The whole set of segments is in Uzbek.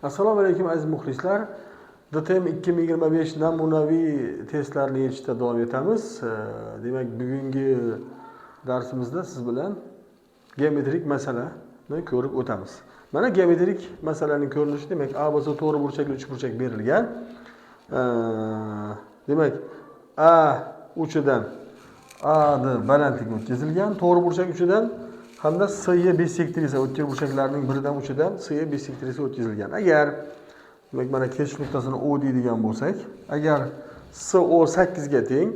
Assalomu alaykum aziz muxlislar. DTM 2025 namunaviy testlarini yechishda davom etamiz. Demak, bugungi darsimizda siz bilan geometrik masalani ko'rib o'tamiz. Mana geometrik masalaning ko'rinishi, demak, A bo'lsa to'g'ri burchakli uchburchak berilgan. Demak, A uchidan A ni balandligi o'tkazilgan, to'g'ri burchak uchidan hamda S'ga bisektrisa o'tkir burchaklarning biridan uchidan S'ga bisektrisa o'tkazilgan. Agar demak mana keshish nuqtasini O deydigan bo'lsak, agar SO 8 ga teng,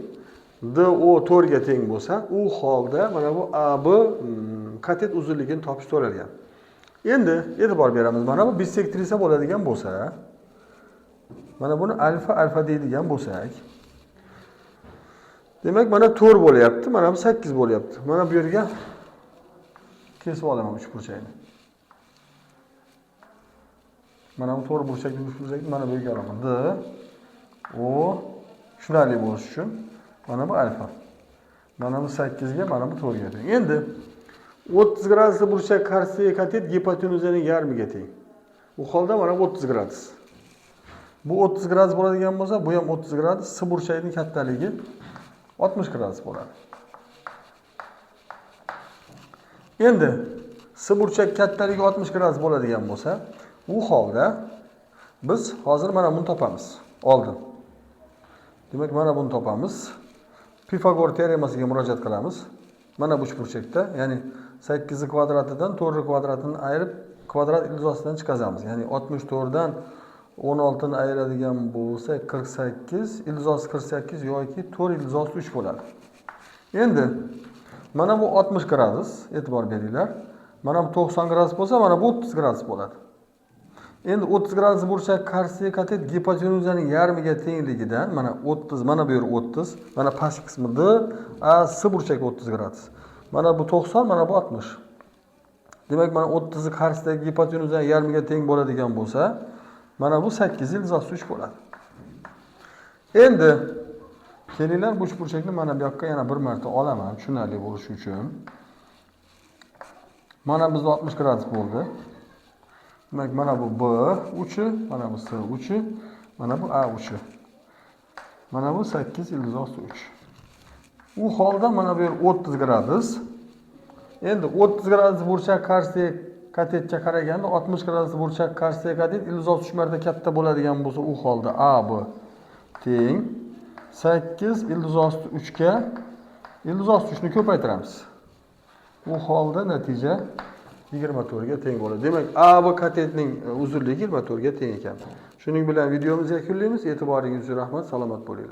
DO 4 ga teng bo'lsa, u holda mana bu AB katet uzunligini topish so'ralgan. Endi e'tibor beramiz. Mana bu bisektrisa bo'ladigan bo'lsa, mana buni alfa deydigan bo'lsak, demak mana 4 bo'lyapti, mana bu 8 bo'lyapti. Mana bu yerga kesib olaman uchburchakni. Mana bu to'g'ri burchakli uchburchakni mana bu yerga olaman. D, O tushunarli bo'lishi uchun mana bu alfa. Mana bu 8 ga, mana bu 4 ga teng. Endi 30 gradusli burchak qarshisiga katet gipotenuzaning yarmiga teng. Bu holda mana bu 30 gradus. Bu 30 gradus bo'ladigan bo'lsa, bu ham 30 gradus. S burchagining kattaligi 60 gradus bo'ladi. Endi S burchak kattaligi 60 gradus bo'ladigan bo'lsa, u holda biz hozir mana buni topamiz. Oldin. Demak, mana buni topamiz. Pifagor teoremasiga murojaat qilamiz. Mana bu uchburchakda, ya'ni 8 kvadratidan 4 kvadratini ayirib kvadrat ilizosidan chiqazamiz. Ya'ni 64 dan 16 ni ayiradigan bo'lsa 48, ilizosi 48 yoki 4 ilizosi 3 bo'ladi. Endi mana bu 60 gradus, e'tibor beringlar. Mana bu 90 gradus bo'lsa, mana bu 30 gradus bo'ladi. Endi 30 gradus burchak qarshisiga katet gipotenuzaning yarmiga tengligidan mana 30, mana bu yer 30, mana pastki qismi D, A S burchak 30 gradus. Mana bu 90, mana bu 60. Demak, mana 30 ni qarshisidagi gipotenuzaning yarmiga teng bo'ladigan bo'lsa, mana bu 8 ilizosi 3 bo'ladi. Endi kelinglar bu uchburchakni mana bu yoqqa yana bir marta olaman, tushunarli bo'lishi uchun. Mana bizda 60 gradus bo'ldi. Demak, mana bu B uchi, mana bu S uchi, mana bu A uchi. Mana bu 8 ilizosi 3. U holda mana bu yer 30 gradus. Endi 30 gradus burchak qarshisiga katetga qaraganda 60 gradus burchak qarshisiga katet ilizosi 3 marta katta bo'ladigan bo'lsa, u holda AB teng 8 ilizosi 3 ga ilizosi 3 ni ko'paytiramiz. U holda natija 24 ga teng bo'ladi. Demak, AB katetning uzunligi 24 ga teng ekan. Shuning bilan videomizni yakunlaymiz. E'tiboringiz uchun rahmat, salomat bo'linglar.